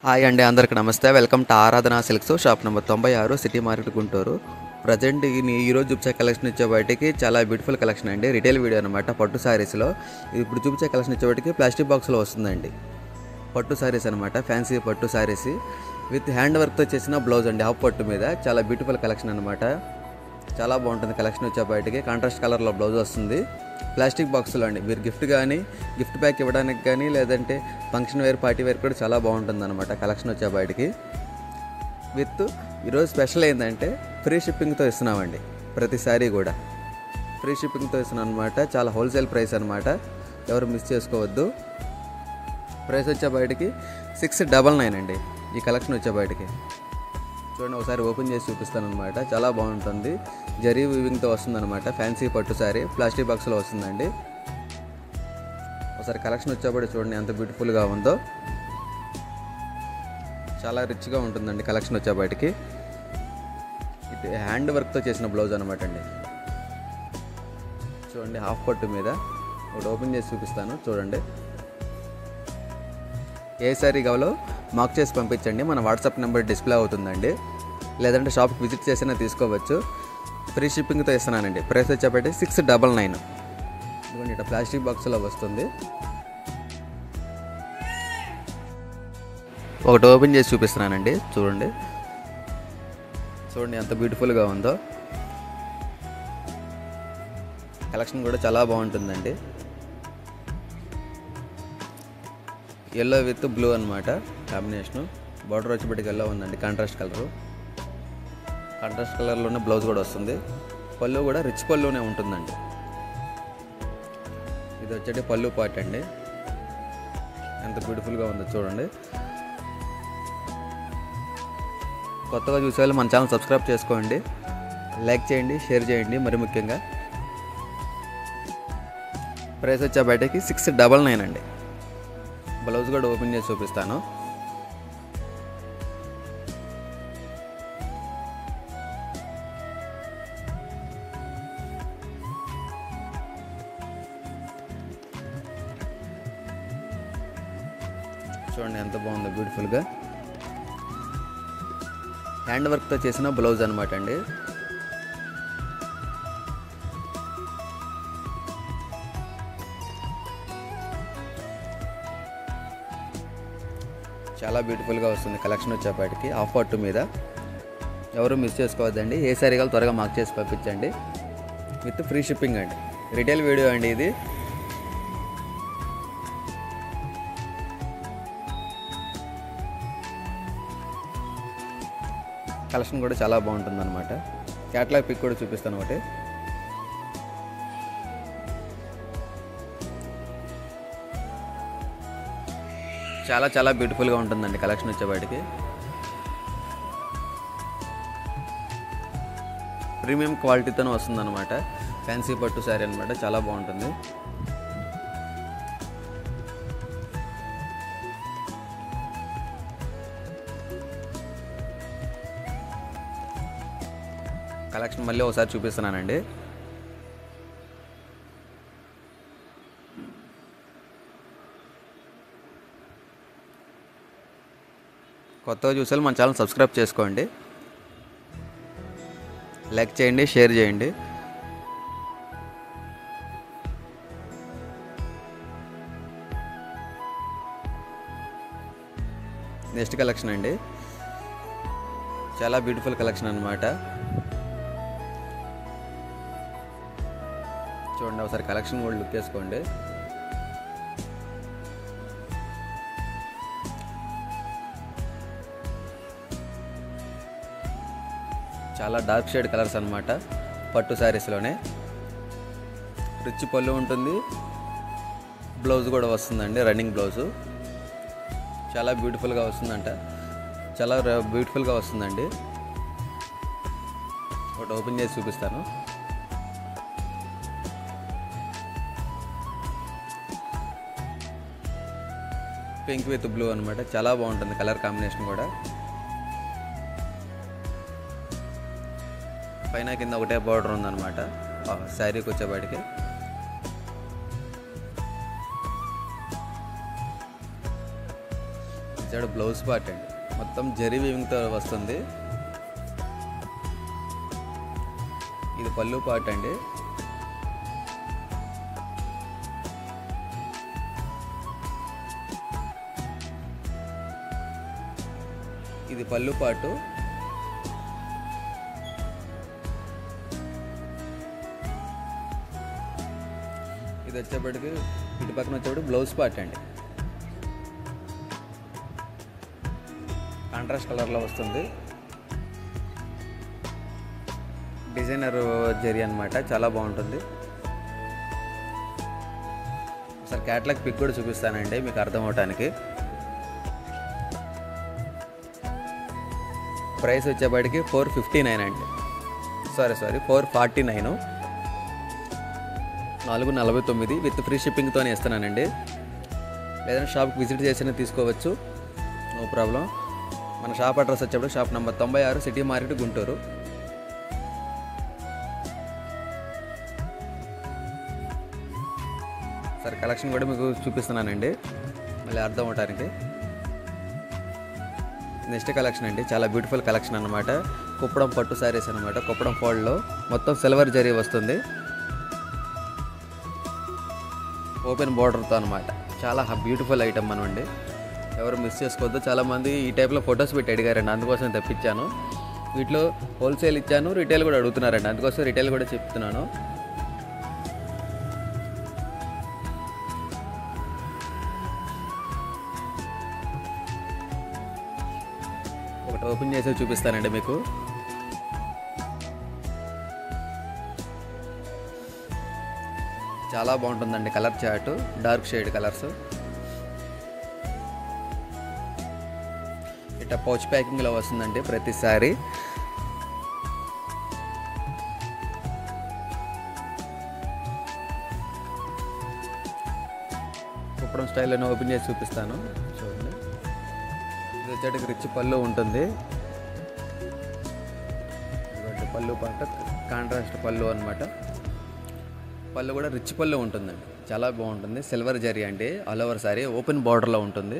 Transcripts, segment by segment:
Hi అండి, అందరికి నమస్తే. వెల్కమ్ టు ఆరాధన silks, shop number 96, city market, Guntur. Present ఈరోజు చూపించే కలెక్షన్ వచ్చేవాటికి చాలా బ్యూటిఫుల్ కలెక్షన్ అండి. రిటైల్ వీడియో అనమాట. పట్టు శారీస్లో ఇప్పుడు చూపించే కలెక్షన్ వచ్చేవాటికి ప్లాస్టిక్ బాక్స్లో వస్తుందండి. పట్టు శారీస్ అనమాట, ఫ్యాన్సీ పట్టు శారీస్ విత్ హ్యాండ్ వర్క్తో చేసిన బ్లౌజ్ అండి, హాఫ్ పట్టు మీద. చాలా బ్యూటిఫుల్ కలెక్షన్ అనమాట. చాలా బాగుంటుంది కలెక్షన్. వచ్చేపాటికి కాంట్రాస్ట్ కలర్లో బ్లౌజ్ వస్తుంది. ప్లాస్టిక్ బాక్స్లో అండి. మీరు గిఫ్ట్ ప్యాక్ ఇవ్వడానికి కానీ, లేదంటే ఫంక్షన్ వేర్, పార్టీ వేర్ కూడా చాలా బాగుంటుంది అనమాట కలెక్షన్. వచ్చేపాటికి విత్ ఈరోజు స్పెషల్ ఏంటంటే ఫ్రీ షిప్పింగ్తో ఇస్తున్నామండి. ప్రతి శారీ కూడా ఫ్రీ షిప్పింగ్తో ఇస్తున్నాం అనమాట. చాలా హోల్సేల్ ప్రైస్ అనమాట, ఎవరు మిస్ చేసుకోవద్దు. ప్రైస్ వచ్చేపాటికి 699 అండి ఈ కలెక్షన్. వచ్చేపాటికి చూడండి, ఒకసారి ఓపెన్ చేసి చూపిస్తాను అనమాట. చాలా బాగుంటుంది. జరీ వీవింగ్తో వస్తుంది అనమాట. ఫ్యాన్సీ పట్టు శారీ ప్లాస్టిక్ బాక్స్లో వస్తుందండి. ఒకసారి కలెక్షన్ వచ్చేప్పటికి చూడండి ఎంత బ్యూటిఫుల్గా ఉందో. చాలా రిచ్గా ఉంటుందండి కలెక్షన్. వచ్చేపాటికి ఇది హ్యాండ్ వర్క్తో చేసిన బ్లౌజ్ అనమాట అండి. చూడండి, హాఫ్ పట్టు మీద. ఒకటి ఓపెన్ చేసి చూపిస్తాను చూడండి. ఏ శారీ కావాలో మార్క్ చేసి పంపించండి. మన వాట్సాప్ నెంబర్ డిస్ప్లే అవుతుందండి. లేదంటే షాప్కి విజిట్ చేసినా తీసుకోవచ్చు. ఫ్రీ షిప్పింగ్తో ఇస్తున్నానండి. ప్రైస్ వచ్చేప్పటి 699. ఇదిగోండి, ఇట్లా ప్లాస్టిక్ బాక్స్లో వస్తుంది. ఒకటి ఓపెన్ చేసి చూపిస్తున్నానండి చూడండి. చూడండి ఎంత బ్యూటిఫుల్గా ఉందో. కలెక్షన్ కూడా చాలా బాగుంటుందండి. ఎల్లో విత్ బ్లూ అనమాట కాంబినేషను. బార్డర్ వచ్చేప్పటికి ఎల్లో ఉందండి, కాంట్రాస్ట్ కలరు. కాంట్రాస్ట్ కలర్లోనే బ్లౌజ్ కూడా వస్తుంది. పళ్ళు కూడా రిచ్ పళ్ళునే ఉంటుందండి. ఇది వచ్చేటి పళ్ళు పార్ట్ అండి. ఎంత బ్యూటిఫుల్గా ఉందో చూడండి. కొత్తగా చూసే వాళ్ళు మన ఛానల్ సబ్స్క్రైబ్ చేసుకోండి, లైక్ చేయండి, షేర్ చేయండి. మరి ముఖ్యంగా ప్రైస్ వచ్చేప్పటికి 699 అండి. బ్లౌజ్ కూడా ఓపెన్ చేసి చూపిస్తాను. చూడండి ఎంత బాగుందో బ్యూటిఫుల్గా. హ్యాండ్ వర్క్తో చేసిన బ్లౌజ్ అనమాట అండి. చాలా బ్యూటిఫుల్గా వస్తుంది కలెక్షన్. వచ్చేపాటికి హాఫ్ పట్టు మీద. ఎవరు మిస్ చేసుకోవద్దండి. ఏ శారీ కావాలి త్వరగా మార్క్ చేసి పంపించండి. విత్ ఫ్రీ షిప్పింగ్ అండి. రిటైల్ వీడియో అండి ఇది. కలెక్షన్ కూడా చాలా బాగుంటుంది అనమాట. క్యాటలాగ్ పిక్ కూడా చూపిస్తాను ఒకటి. చాలా చాలా బ్యూటిఫుల్గా ఉంటుందండి కలెక్షన్. వచ్చేవాటికి ప్రీమియం క్వాలిటీతోనే వస్తుందన్నమాట. ఫ్యాన్సీ పట్టు శారీ అనమాట. చాలా బాగుంటుంది. కలెక్షన్ మళ్ళీ ఒకసారి చూపిస్తున్నానండి. కొత్తగా చూసారు మన ఛానల్ సబ్స్క్రైబ్ చేసుకోండి, లైక్ చేయండి, షేర్ చేయండి. నెక్స్ట్ కలెక్షన్ అండి. చాలా బ్యూటిఫుల్ కలెక్షన్ అనమాట. చూడండి, ఒకసారి కలెక్షన్ కూడా లుక్ వేసుకోండి. చాలా డార్క్ షేడ్ కలర్స్ అనమాట. పట్టు శారీస్లోనే రిచ్ పళ్ళు ఉంటుంది. బ్లౌజ్ కూడా వస్తుందండి, రన్నింగ్ బ్లౌజు. చాలా బ్యూటిఫుల్గా వస్తుందంట. చాలా బ్యూటిఫుల్గా వస్తుందండి. ఒకటి ఓపెన్ చేసి చూపిస్తాను. పింక్ విత్ బ్లూ అనమాట. చాలా బాగుంటుంది కలర్ కాంబినేషన్ కూడా. పైన కింద ఒకటే బార్డర్ ఉందన్నమాట శారీకి వచ్చేపాటికి. వచ్చాడు బ్లౌజ్ పార్ట్ అండి, మొత్తం జరీ వీవింగ్తో వస్తుంది. ఇది పళ్ళు పార్ట్ అండి. ఇది పళ్ళు పాటు. ఇది వచ్చేప్పటికి ఇటు పక్కన వచ్చేప్పటికి బ్లౌజ్ పార్ట్ అండి. కాంట్రాస్ట్ కలర్లో వస్తుంది. డిజైనర్ జరీ అనమాట, చాలా బాగుంటుంది. ఒకసారి క్యాట్లాగ్ పిక్ కూడా చూపిస్తానండి మీకు అర్థం అవటానికి. ప్రైస్ వచ్చేప్పటికి 459 అండి, సారీ 449, 449 విత్ ఫ్రీ షిప్పింగ్తోనే ఇస్తున్నానండి. లేదంటే షాప్కి విజిట్ చేసినా తీసుకోవచ్చు, నో ప్రాబ్లం. మన షాప్ అడ్రస్ వచ్చేప్పుడు shop number 96, city market, Guntur. సరే కలెక్షన్ కూడా మీకు చూపిస్తున్నానండి మళ్ళీ అర్థం అవటానికి. నెక్స్ట్ కలెక్షన్ అండి, చాలా బ్యూటిఫుల్ కలెక్షన్ అనమాట. కుప్పడం పట్టు శారీస్ అనమాట. కుప్పడం ఫోల్డ్లో మొత్తం సిల్వర్ జరీ వస్తుంది, ఓపెన్ బార్డర్తో అనమాట. చాలా బ్యూటిఫుల్ ఐటమ్ అనండి, ఎవరు మిస్ చేసుకోవద్దు. చాలామంది ఈ టైప్లో ఫొటోస్ పెట్టి అడిగారండి, అందుకోసం తెప్పించాను. వీటిలో హోల్సేల్ ఇచ్చాను, రిటైల్ కూడా అడుగుతున్నారండి, అందుకోసం రిటైల్ కూడా చెప్తున్నాను. ఒకటి ఓపెన్ చేసి చూపిస్తానండి మీకు. చాలా బాగుంటుందండి colour chart, dark shade colours. ఇట్లా పౌచ్ ప్యాకింగ్లో వస్తుందండి ప్రతిసారి. కుప్పడం స్టైల్లో ఓపెన్ చేసి చూపిస్తాను చూడండి. ఇది వచ్చేటికి రిచ్ పళ్ళు ఉంటుంది, పళ్ళు పాట కాంట్రాస్ట్ పళ్ళు అనమాట. పళ్ళు కూడా రిచ్ పళ్ళు ఉంటుందండి, చాలా బాగుంటుంది. సిల్వర్ జరీ అండి, ఆల్ ఓవర్ సారీ ఓపెన్ బార్డర్లో ఉంటుంది.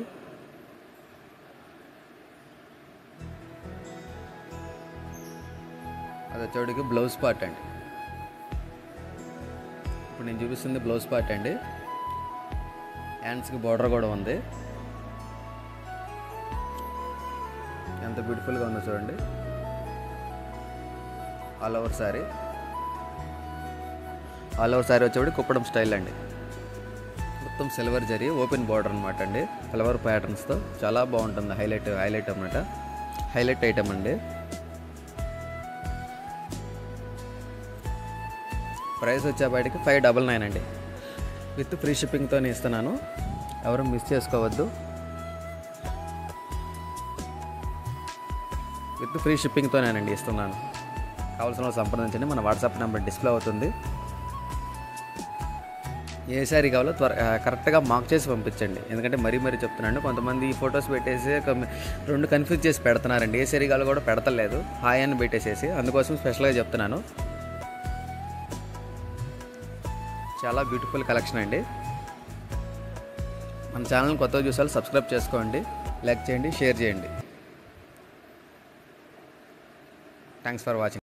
అది వచ్చేటికి బ్లౌజ్ పార్ట్ అండి. ఇప్పుడు నేను చూపిస్తుంది బ్లౌజ్ పార్ట్ అండి. హ్యాండ్స్కి బార్డర్ కూడా ఉంది, ఎంత బ్యూటిఫుల్గా ఉందో చూడండి. ఆల్ ఓవర్ సారీ వచ్చేవాడు కుప్పడం స్టైల్ అండి. మొత్తం సిల్వర్ జరీ ఓపెన్ బార్డర్ అనమాట అండి, ఫ్లవర్ ప్యాటర్న్స్తో చాలా బాగుంటుంది. హైలైట్ అనమాట, హైలైట్ ఐటమ్ అండి. ప్రైస్ వచ్చేపాటికి 599 అండి, విత్ ఫ్రీ షిప్పింగ్తోనే ఇస్తున్నాను, ఎవరు మిస్ చేసుకోవద్దు. విత్ ఫ్రీ షిప్పింగ్తోనేనండి ఇస్తున్నాను. కావాల్సిన వాళ్ళు సంప్రదించండి, మన వాట్సాప్ నెంబర్ డిస్ప్లే అవుతుంది. ఏ శారీ కావాలో కరెక్ట్గా మార్క్ చేసి పంపించండి, ఎందుకంటే మరీ చెప్తున్నాను, కొంతమంది ఈ ఫొటోస్ పెట్టేసి రెండు కన్ఫ్యూజ్ చేసి పెడుతున్నారండి. ఏ శారీ కావాలో కూడా పెడతలేదు, హాయ్ అని పెట్టేసేసి, అందుకోసం స్పెషల్గా చెప్తున్నాను. చాలా బ్యూటిఫుల్ కలెక్షన్ అండి. మన ఛానల్ని కొత్తగా చూసారు, సబ్స్క్రైబ్ చేసుకోండి, లైక్ చేయండి, షేర్ చేయండి. Thanks for watching.